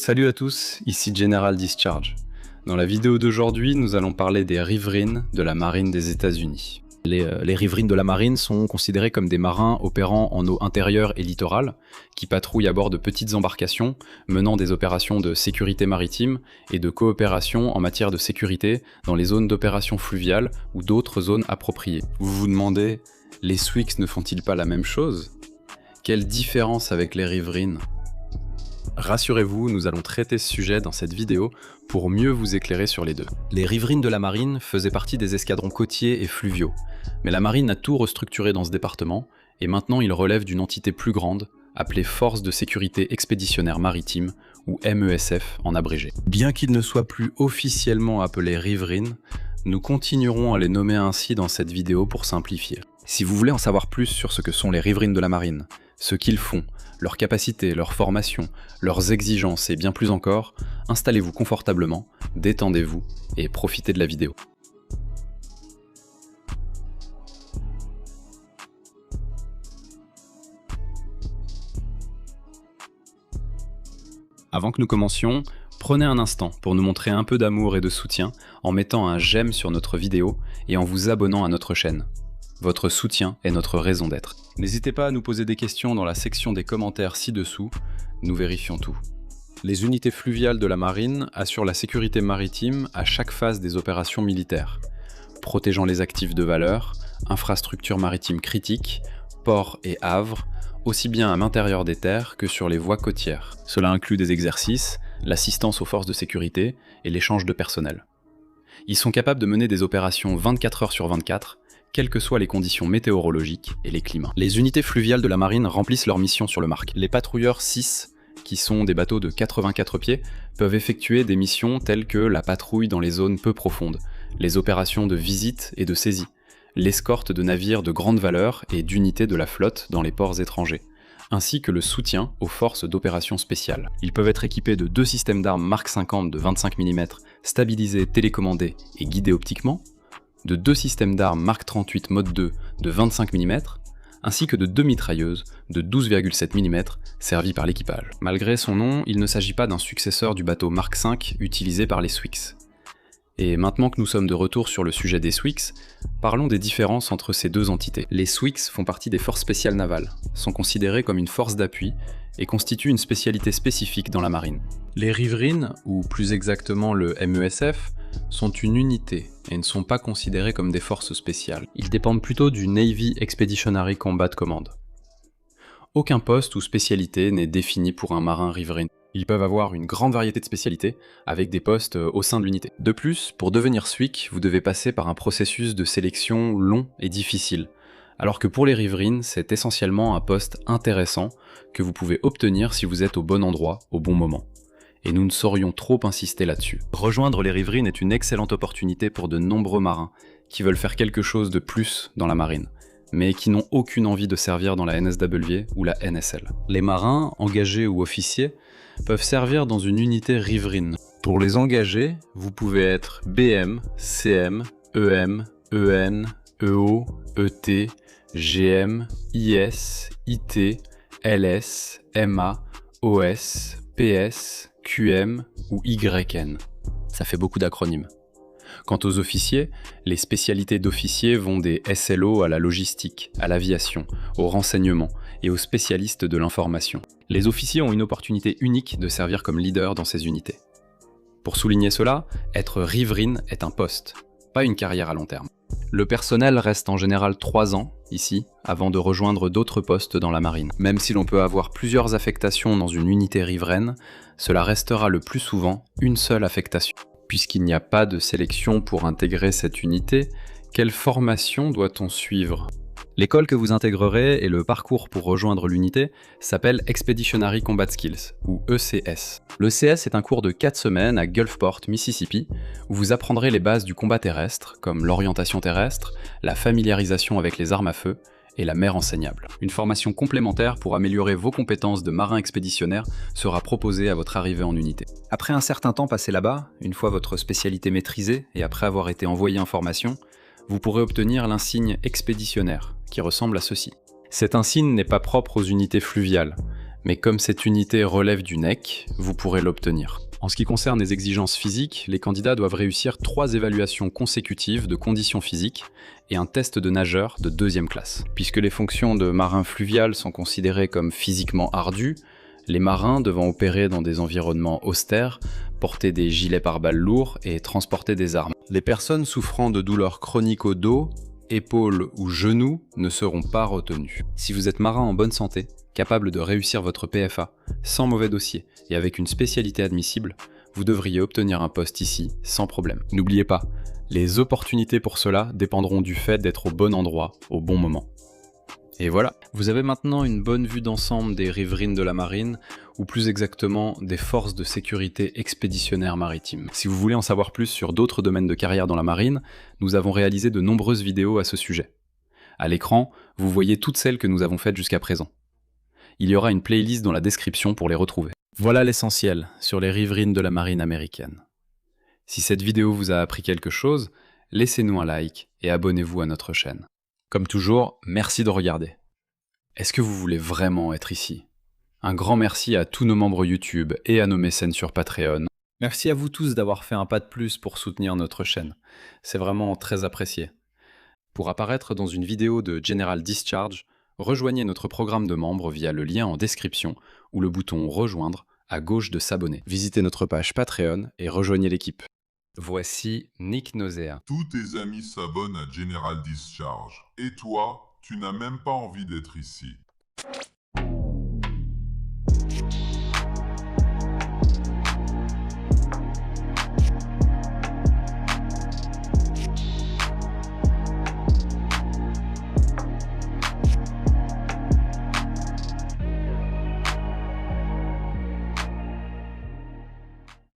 Salut à tous, ici General Discharge. Dans la vidéo d'aujourd'hui, nous allons parler des riverains de la marine des États-Unis. Les riverains de la marine sont considérés comme des marins opérant en eau intérieure et littorale, qui patrouillent à bord de petites embarcations, menant des opérations de sécurité maritime et de coopération en matière de sécurité dans les zones d'opération fluviales ou d'autres zones appropriées. Vous vous demandez, les SWICS ne font-ils pas la même chose? Quelle différence avec les riverains? Rassurez-vous, nous allons traiter ce sujet dans cette vidéo pour mieux vous éclairer sur les deux. Les riverains de la marine faisaient partie des escadrons côtiers et fluviaux, mais la marine a tout restructuré dans ce département, et maintenant il relève d'une entité plus grande, appelée Force de sécurité expéditionnaire maritime, ou MESF en abrégé. Bien qu'ils ne soient plus officiellement appelés riverains, nous continuerons à les nommer ainsi dans cette vidéo pour simplifier. Si vous voulez en savoir plus sur ce que sont les riverains de la marine, ce qu'ils font, leurs capacités, leur formation, leurs exigences et bien plus encore, installez-vous confortablement, détendez-vous et profitez de la vidéo. Avant que nous commencions, prenez un instant pour nous montrer un peu d'amour et de soutien en mettant un j'aime sur notre vidéo et en vous abonnant à notre chaîne. Votre soutien est notre raison d'être. N'hésitez pas à nous poser des questions dans la section des commentaires ci-dessous, nous vérifions tout. Les unités fluviales de la marine assurent la sécurité maritime à chaque phase des opérations militaires, protégeant les actifs de valeur, infrastructures maritimes critiques, ports et havres, aussi bien à l'intérieur des terres que sur les voies côtières. Cela inclut des exercices, l'assistance aux forces de sécurité et l'échange de personnel. Ils sont capables de mener des opérations 24 heures sur 24, quelles que soient les conditions météorologiques et les climats. Les unités fluviales de la marine remplissent leur mission sur le marque. Les patrouilleurs 6, qui sont des bateaux de 84 pieds, peuvent effectuer des missions telles que la patrouille dans les zones peu profondes, les opérations de visite et de saisie, l'escorte de navires de grande valeur et d'unités de la flotte dans les ports étrangers, ainsi que le soutien aux forces d'opération spéciales. Ils peuvent être équipés de 2 systèmes d'armes Mark 50 de 25 mm, stabilisés, télécommandés et guidés optiquement, de 2 systèmes d'armes Mark 38 Mode 2 de 25 mm, ainsi que de 2 mitrailleuses de 12,7 mm servies par l'équipage. Malgré son nom, il ne s'agit pas d'un successeur du bateau Mark V utilisé par les SWICS. Et maintenant que nous sommes de retour sur le sujet des SWICS, parlons des différences entre ces deux entités. Les SWICS font partie des forces spéciales navales, sont considérés comme une force d'appui et constituent une spécialité spécifique dans la marine. Les riverains, ou plus exactement le MESF, sont une unité et ne sont pas considérés comme des forces spéciales. Ils dépendent plutôt du Navy Expeditionary Combat Command. Aucun poste ou spécialité n'est défini pour un marin riverain. Ils peuvent avoir une grande variété de spécialités, avec des postes au sein de l'unité. De plus, pour devenir SWIC, vous devez passer par un processus de sélection long et difficile, alors que pour les riverains, c'est essentiellement un poste intéressant que vous pouvez obtenir si vous êtes au bon endroit, au bon moment. Et nous ne saurions trop insister là-dessus. Rejoindre les riverains est une excellente opportunité pour de nombreux marins qui veulent faire quelque chose de plus dans la marine, mais qui n'ont aucune envie de servir dans la NSW ou la NSL. Les marins, engagés ou officiers, peuvent servir dans une unité riveraine. Pour les engagés, vous pouvez être BM, CM, EM, EN, EO, ET, GM, IS, IT, LS, MA, OS, PS, QM ou YN. Ça fait beaucoup d'acronymes. Quant aux officiers, les spécialités d'officiers vont des SLO à la logistique, à l'aviation, au renseignement et aux spécialistes de l'information. Les officiers ont une opportunité unique de servir comme leader dans ces unités. Pour souligner cela, être riverain est un poste, pas une carrière à long terme. Le personnel reste en général 3 ans, ici, avant de rejoindre d'autres postes dans la marine. Même si l'on peut avoir plusieurs affectations dans une unité riveraine, cela restera le plus souvent une seule affectation. Puisqu'il n'y a pas de sélection pour intégrer cette unité, quelle formation doit-on suivre? L'école que vous intégrerez et le parcours pour rejoindre l'unité s'appelle Expeditionary Combat Skills, ou ECS. L'ECS est un cours de 4 semaines à Gulfport, Mississippi, où vous apprendrez les bases du combat terrestre, comme l'orientation terrestre, la familiarisation avec les armes à feu, et la mer enseignable. Une formation complémentaire pour améliorer vos compétences de marin expéditionnaire sera proposée à votre arrivée en unité. Après un certain temps passé là-bas, une fois votre spécialité maîtrisée et après avoir été envoyé en formation, vous pourrez obtenir l'insigne expéditionnaire, qui ressemble à ceci. Cet insigne n'est pas propre aux unités fluviales, Mais comme cette unité relève du NEC, vous pourrez l'obtenir. En ce qui concerne les exigences physiques, les candidats doivent réussir 3 évaluations consécutives de conditions physiques et un test de nageur de 2e classe. Puisque les fonctions de marin fluvial sont considérées comme physiquement ardues, les marins devant opérer dans des environnements austères, porter des gilets pare-balles lourds et transporter des armes. Les personnes souffrant de douleurs chroniques au dos, épaules ou genoux ne seront pas retenues. Si vous êtes marin en bonne santé, capable de réussir votre PFA, sans mauvais dossier et avec une spécialité admissible, vous devriez obtenir un poste ici sans problème. N'oubliez pas, les opportunités pour cela dépendront du fait d'être au bon endroit, au bon moment. Et voilà, vous avez maintenant une bonne vue d'ensemble des riveraines de la marine, ou plus exactement des forces de sécurité expéditionnaires maritimes. Si vous voulez en savoir plus sur d'autres domaines de carrière dans la marine, nous avons réalisé de nombreuses vidéos à ce sujet. À l'écran, vous voyez toutes celles que nous avons faites jusqu'à présent. Il y aura une playlist dans la description pour les retrouver. Voilà l'essentiel sur les riveraines de la marine américaine. Si cette vidéo vous a appris quelque chose, laissez-nous un like et abonnez-vous à notre chaîne. Comme toujours, merci de regarder. Est-ce que vous voulez vraiment être ici? Un grand merci à tous nos membres YouTube et à nos mécènes sur Patreon. Merci à vous tous d'avoir fait un pas de plus pour soutenir notre chaîne. C'est vraiment très apprécié. Pour apparaître dans une vidéo de General Discharge, rejoignez notre programme de membres via le lien en description ou le bouton Rejoindre à gauche de s'abonner. Visitez notre page Patreon et rejoignez l'équipe. Voici Nick Nausea. Tous tes amis s'abonnent à General Discharge. Et toi, tu n'as même pas envie d'être ici.